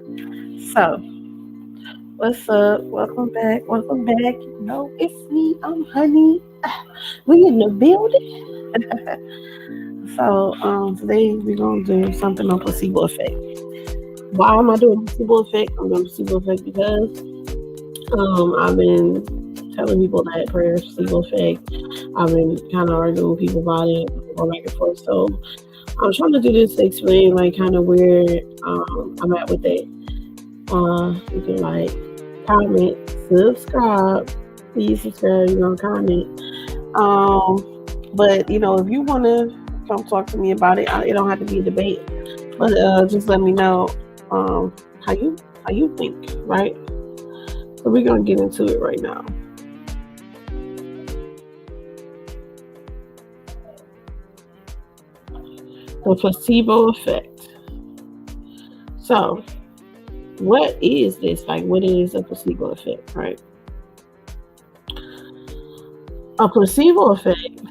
So, what's up? Welcome back. Welcome back. It's me. I'm Honey. We in the building. Today we're gonna do something on placebo effect. Why am I doing placebo effect? I'm doing placebo effect because I've been telling people that prayer is placebo effect. I've been kind of arguing with people about it, going back and forth. So I'm trying to do this to explain like kind of where I'm at with it. You can like comment, subscribe. Please subscribe. Comment. But if you want to come talk to me about it, it don't have to be a debate. But just let me know how you think, right? So we're gonna get into it right now. The placebo effect. So, what is this? Like, what is a placebo effect, right? A placebo effect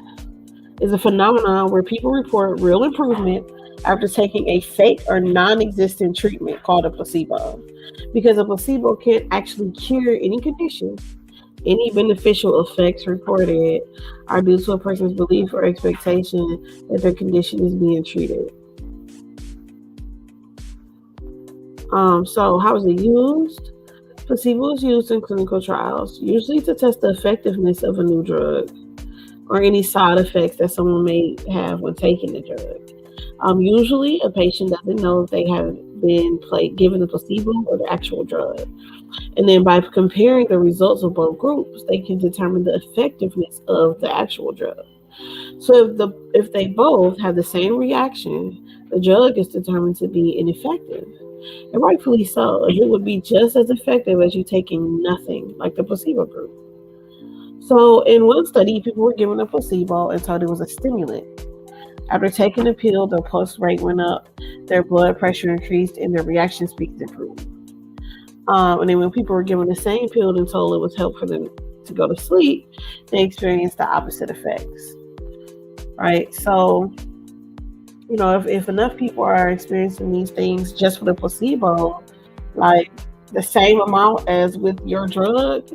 is a phenomenon where people report real improvement after taking a fake or non-existent treatment called a placebo. Because a placebo can't actually cure any condition. Any beneficial effects reported are due to a person's belief or expectation that their condition is being treated. So how is it used? Placebo is used in clinical trials, usually to test the effectiveness of a new drug or any side effects that someone may have when taking the drug. Usually, a patient doesn't know if they have been given the placebo or the actual drug. And then by comparing the results of both groups, they can determine the effectiveness of the actual drug. So if they both have the same reaction, the drug is determined to be ineffective. And rightfully so, it would be just as effective as you taking nothing, like the placebo group. So in one study, people were given a placebo and told it was a stimulant. After taking the pill, their pulse rate went up, their blood pressure increased, and their reaction speeds improved. And then when people were given the same pill and told it was help for them to go to sleep, they experienced the opposite effects. Right? So, if enough people are experiencing these things just for the placebo, like the same amount as with your drug,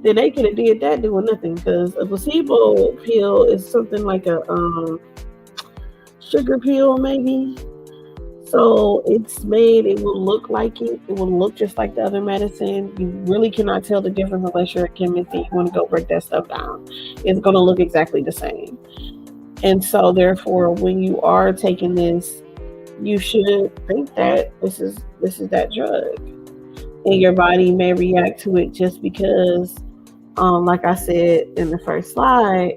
then they could have did that doing nothing. Because a placebo pill is something like a sugar pill, maybe. So it's made, it will look like it. It will look just like the other medicine. You really cannot tell the difference unless you're a chemist and you want to go break that stuff down. It's going to look exactly the same. And so therefore, when you are taking this, you should think that this is that drug. And your body may react to it just because, like I said in the first slide,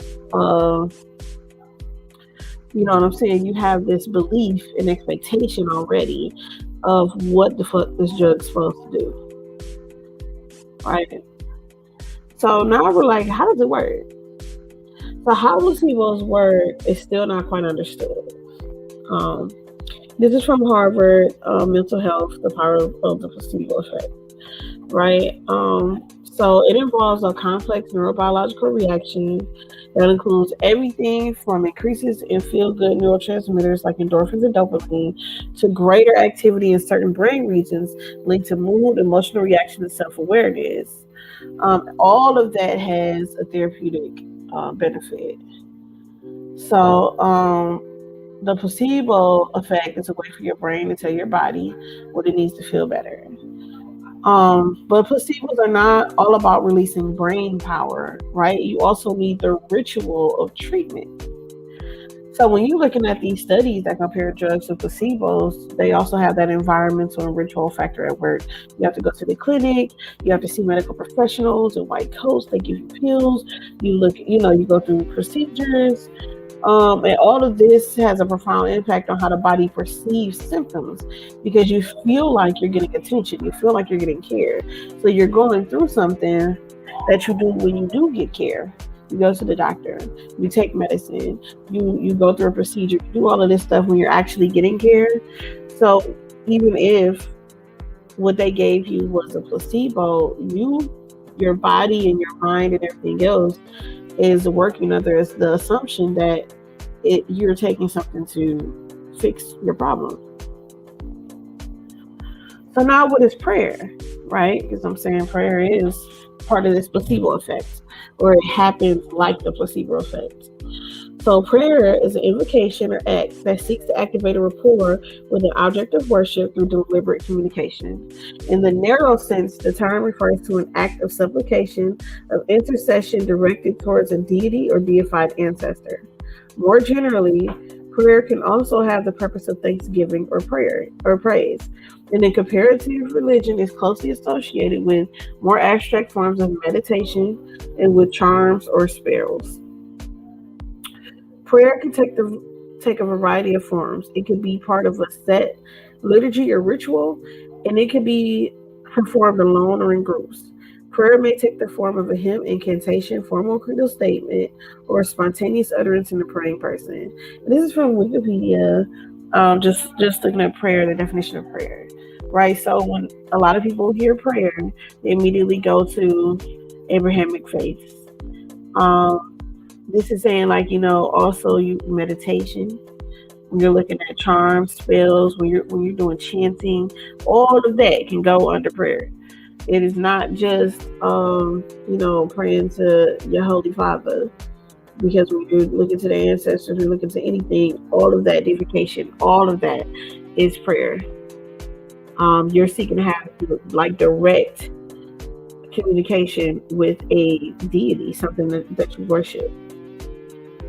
you know what I'm saying? You have this belief and expectation already of what the fuck this drug's supposed to do. Right? So now we're like, how does it work? So how placebos work is still not quite understood. This is from Harvard Mental Health, the power of the placebo effect. Right? So it involves a complex neurobiological reaction that includes everything from increases in feel-good neurotransmitters like endorphins and dopamine to greater activity in certain brain regions linked to mood, emotional reaction, and self-awareness. All of that has a therapeutic benefit. So the placebo effect is a way for your brain to tell your body what it needs to feel better. But placebos are not all about releasing brain power, right? You also need the ritual of treatment. So when you're looking at these studies that compare drugs to placebos, they also have that environmental and ritual factor at work. You have to go to the clinic, you have to see medical professionals in white coats, they give you pills, you go through procedures. And all of this has a profound impact on how the body perceives symptoms because you feel like you're getting attention, you feel like you're getting care. So you're going through something that you do when you do get care. You go to the doctor, you take medicine, you go through a procedure, you do all of this stuff when you're actually getting care. So even if what they gave you was a placebo, your body and your mind and everything else is working under the assumption that you're taking something to fix your problem. So now what is prayer, right? Because I'm saying prayer is part of this placebo effect, or it happens like the placebo effect. So prayer is an invocation or act that seeks to activate a rapport with an object of worship through deliberate communication. In the narrow sense, the term refers to an act of supplication, of intercession directed towards a deity or deified ancestor. More generally, prayer can also have the purpose of thanksgiving or prayer or praise. And in comparative religion is closely associated with more abstract forms of meditation and with charms or spells. Prayer can take a variety of forms. It could be part of a set liturgy or ritual, and it can be performed alone or in groups. Prayer may take the form of a hymn, incantation, formal creedal statement, or a spontaneous utterance in the praying person. And this is from Wikipedia. Just looking at prayer, the definition of prayer, right? So when a lot of people hear prayer, they immediately go to Abrahamic faiths. Um, this is saying like also you meditation when you're looking at charms, spells, when you're doing chanting, all of that can go under prayer. It is not just praying to your holy father, because when you're looking to the ancestors, you're looking to anything, all of that deification, all of that is prayer. You're seeking to have like direct communication with a deity, something that you worship,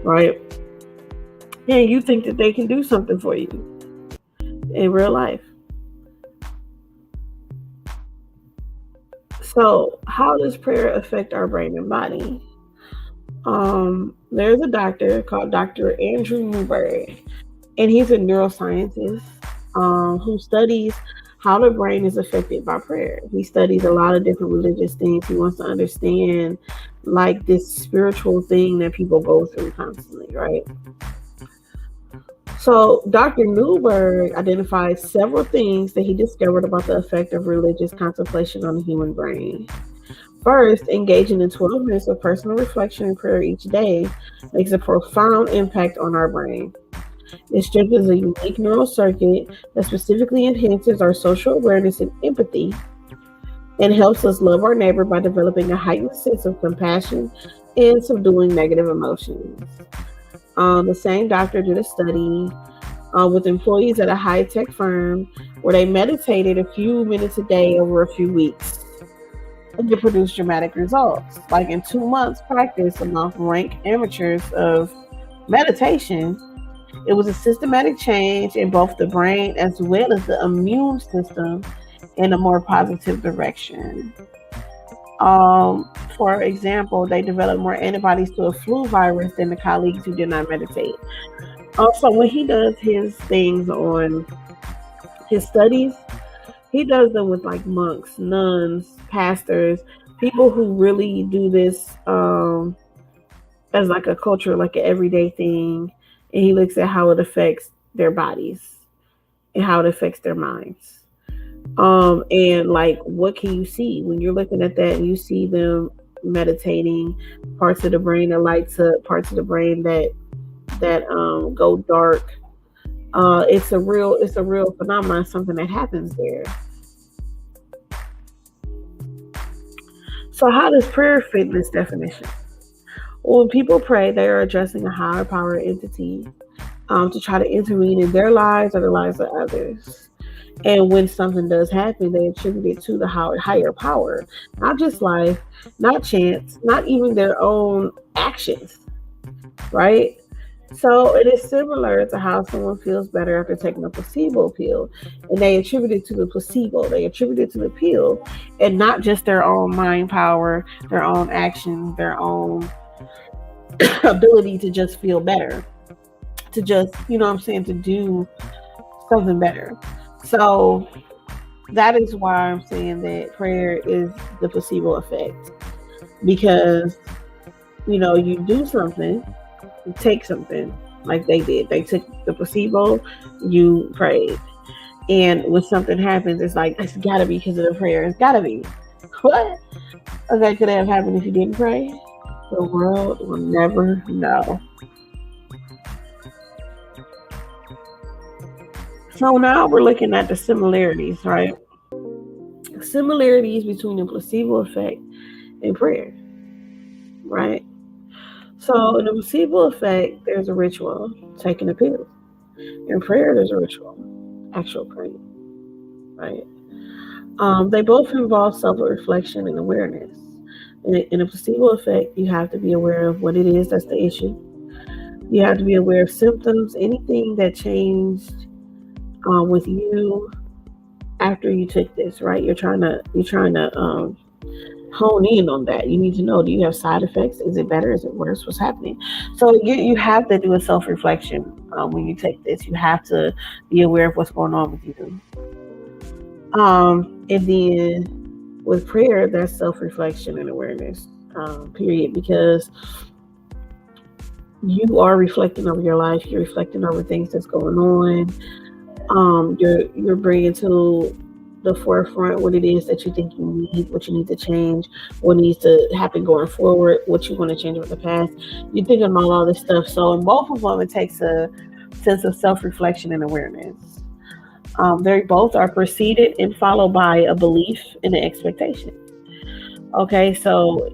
right? And you think that they can do something for you in real life. So how does prayer affect our brain and body? There's a doctor called Dr. Andrew Newberg, and he's a neuroscientist who studies how the brain is affected by prayer. He studies a lot of different religious things. He wants to understand like this spiritual thing that people go through constantly, right? So Dr. Newberg identified several things that he discovered about the effect of religious contemplation on the human brain. First, engaging in 12 minutes of personal reflection and prayer each day makes a profound impact on our brain. It strengthens a unique neural circuit that specifically enhances our social awareness and empathy, and helps us love our neighbor by developing a heightened sense of compassion and subduing negative emotions. The same doctor did a study with employees at a high-tech firm where they meditated a few minutes a day over a few weeks. And it produced dramatic results. Like in 2 months practice among ranked amateurs of meditation, it was a systematic change in both the brain as well as the immune system in a more positive direction. For example, they developed more antibodies to a flu virus than the colleagues who did not meditate. Also, when he does his things on his studies, he does them with like monks, nuns, pastors, people who really do this as like a culture, like an everyday thing. And he looks at how it affects their bodies and how it affects their minds. And like, what can you see when you're looking at that and you see them meditating? Parts of the brain that lights up, parts of the brain that go dark. It's a real phenomenon, something that happens there. So how does prayer fit this definition? Well, when people pray, they are addressing a higher power entity to try to intervene in their lives or the lives of others. And when something does happen, they attribute it to the higher power, not just life, not chance, not even their own actions, right? So it is similar to how someone feels better after taking a placebo pill, and they attribute it to the placebo. They attribute it to the pill, and not just their own mind power, their own actions, their own ability to just feel better, to just, to do something better. So that is why I'm saying that prayer is the placebo effect, because, you do something, you take something like they did. They took the placebo, you prayed. And when something happens, it's like, it's gotta be because of the prayer. It's gotta be. What? Okay, could it have happened if you didn't pray? The world will never know. So now we're looking at the similarities, right? similarities between the placebo effect and prayer, right? So in the placebo effect, there's a ritual, taking a pill. In prayer, there's a ritual, actual praying, right? They both involve self-reflection and awareness. In a placebo effect, you have to be aware of what it is that's the issue. You have to be aware of symptoms, anything that changed with you after you took this, right? You're trying to hone in on that. You need to know, do you have side effects? Is it better? Is it worse? What's happening? So you have to do a self-reflection when you take this. You have to be aware of what's going on with you. And then with prayer, that's self-reflection and awareness, period, because you are reflecting over your life. You're reflecting over things that's going on. You're bringing to the forefront what it is that you think you need, what you need to change, what needs to happen going forward, what you want to change with the past. You're thinking about all this stuff. So in both of them, it takes a sense of self-reflection and awareness. They both are preceded and followed by a belief and an expectation. Okay, so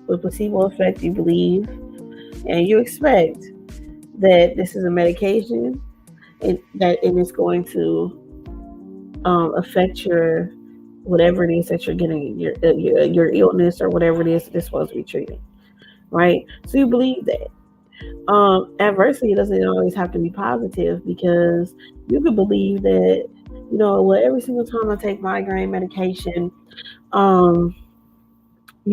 with placebo effect, you believe and you expect that this is a medication and it's going to affect your whatever it is that you're getting, your illness or whatever it is that it's supposed to be treating, right? So you believe that. Adversity doesn't always have to be positive, because you could believe that, well, every single time I take migraine medication, you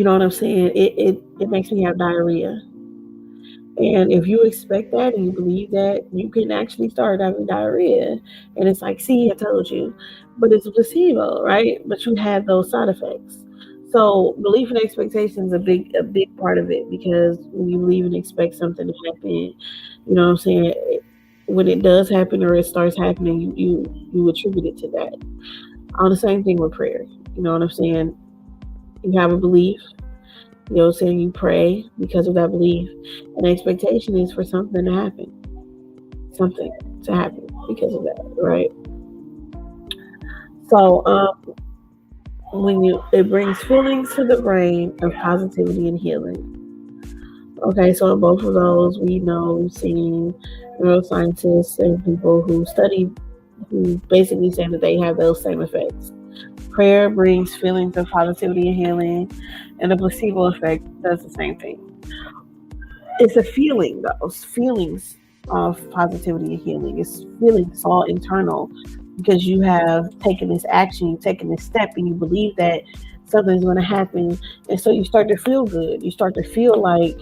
know what I'm saying, it makes me have diarrhea. And if you expect that and you believe that, you can actually start having diarrhea. And it's like, see, I told you. But it's a placebo, right? But you have those side effects. So belief and expectation is a big part of it, because when you believe and expect something to happen, you know what I'm saying, when it does happen or it starts happening, you attribute it to that. On the same thing with prayer. You know what I'm saying? You have a belief. You know what I'm saying? You pray because of that belief. And the expectation is for something to happen. Something to happen because of that, right? So it brings feelings to the brain of positivity and healing. Okay, so in both of those, we've seen neuroscientists and people who study, who basically say that they have those same effects. Prayer brings feelings of positivity and healing, and the placebo effect does the same thing. It's a feeling, though. It's feelings of positivity and healing. It's feelings all internal, because you have taken this action, you've taken this step, and you believe that something's going to happen, and so you start to feel good. You start to feel like,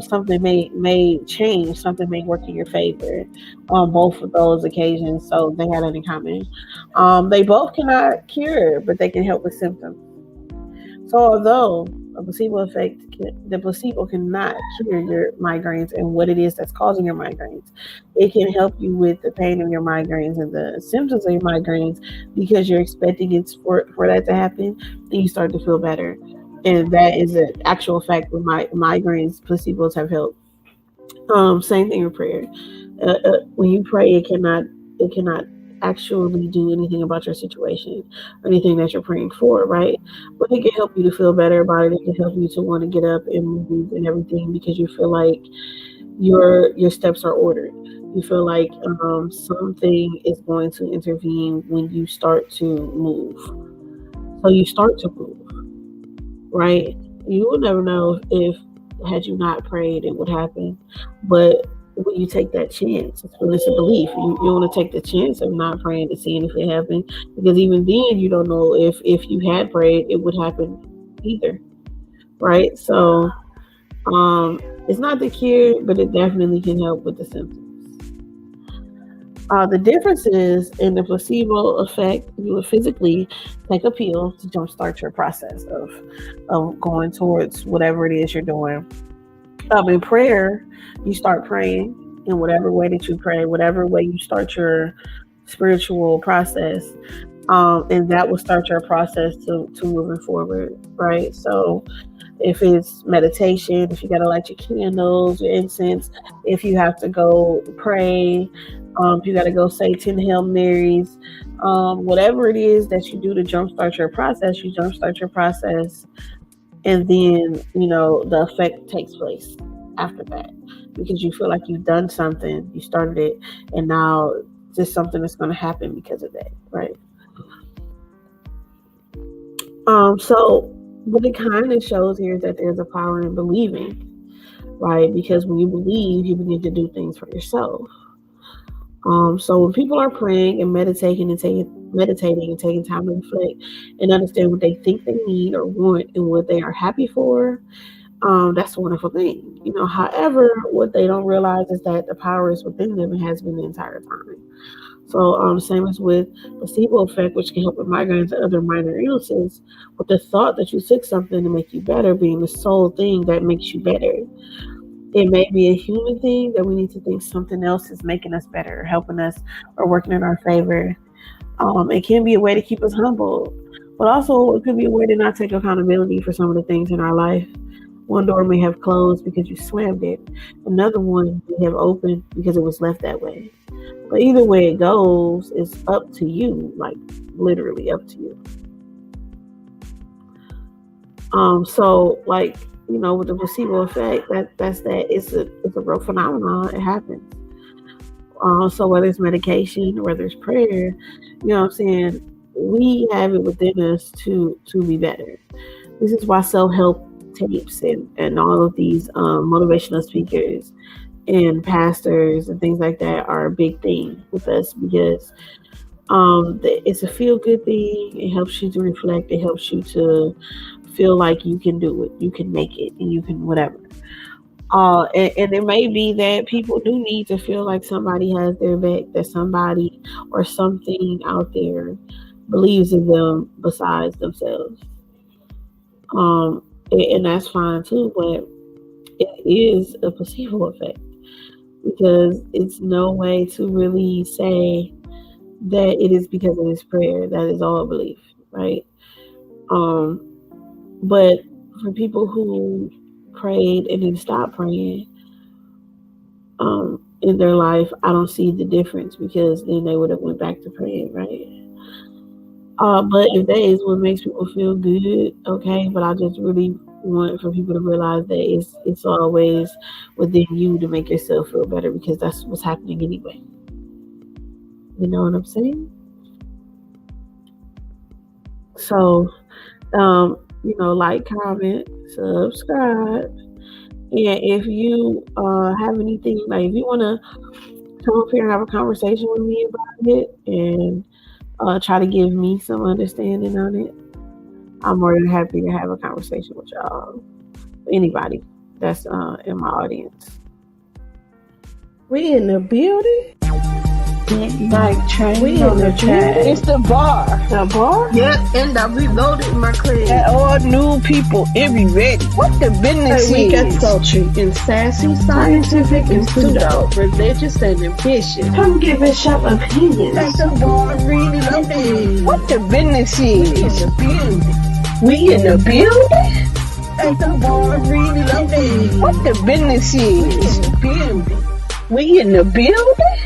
something may change, something may work in your favor on both of those occasions. So they had it in common. They both cannot cure, but they can help with symptoms. So although the placebo cannot cure your migraines and what it is that's causing your migraines, it can help you with the pain of your migraines and the symptoms of your migraines, because you're expecting it for that to happen, and you start to feel better. And that is an actual fact with migraines. Placebos have helped. Same thing with prayer. When you pray, it cannot actually do anything about your situation or anything that you're praying for, right? But it can help you to feel better about it. It can help you to want to get up and move and everything, because you feel like your steps are ordered. You feel like something is going to intervene when you start to move. So you start to move, right? You will never know if had you not prayed, it would happen. But when you take that chance, it's a belief. You want to take the chance of not praying to see if it happened, because even then you don't know if you had prayed, it would happen either, right? So it's not the cure, but it definitely can help with the symptoms. The difference is, in the placebo effect, you would physically take a pill to jumpstart your process of going towards whatever it is you're doing. In prayer, you start praying in whatever way that you pray, whatever way you start your spiritual process, and that will start your process to moving forward, right? So if it's meditation, if you got to light your candles, your incense, if you have to go pray, if you got to go say 10 Hail Marys, whatever it is that you do to jumpstart your process, you jumpstart your process, and then, the effect takes place after that, because you feel like you've done something, you started it, and now just something that's going to happen because of that, right? So what it kind of shows here is that there's a power in believing, right? Because when you believe, you begin to do things for yourself. So when people are praying and meditating and taking time to reflect and understand what they think they need or want and what they are happy for, that's a wonderful thing. However, what they don't realize is that the power is within them and has been the entire time. So same as with placebo effect, which can help with migraines and other minor illnesses, with the thought that you took something to make you better being the sole thing that makes you better. It may be a human thing that we need to think something else is making us better, helping us, or working in our favor. It can be a way to keep us humble, but also it could be a way to not take accountability for some of the things in our life. One door may have closed because you slammed it. Another one may have opened because it was left that way. But either way it goes, it's up to you, like literally up to you. So like, with the placebo effect, that's that. It's a real phenomenon. It happens. So whether it's medication or whether it's prayer, you know what I'm saying, we have it within us to be better. This is why self-help tapes and all of these motivational speakers and pastors and things like that are a big thing with us, because it's a feel-good thing. It helps you to reflect. It helps you to feel like you can do it, you can make it, and you can whatever. And it may be that people do need to feel like somebody has their back, that somebody or something out there believes in them besides themselves. And that's fine too, but it is a placebo effect, because it's no way to really say that it is because of this prayer. That is all belief, right? But for people who prayed and then stopped praying in their life, I don't see the difference, because then they would have went back to praying, right? But if that is what makes people feel good, okay. But I just really want for people to realize that it's always within you to make yourself feel better, because that's what's happening anyway. You know what I'm saying? So, like, comment, subscribe. And if you have anything, like if you want to come up here and have a conversation with me about it and try to give me some understanding on it, I'm more than happy to have a conversation with y'all. Anybody that's in my audience. We in the building. Like train We in the chat. It's the bar. The bar? Yep, and I reloaded my class. And all new people, it be ready. What the business We got is? sultry and sassy, scientific and pseudo, religious and ambitious. Come give us your opinions. At the bar, really loaded. What the business is? We in the building? At the bar, really loaded. What the business is? We in the building?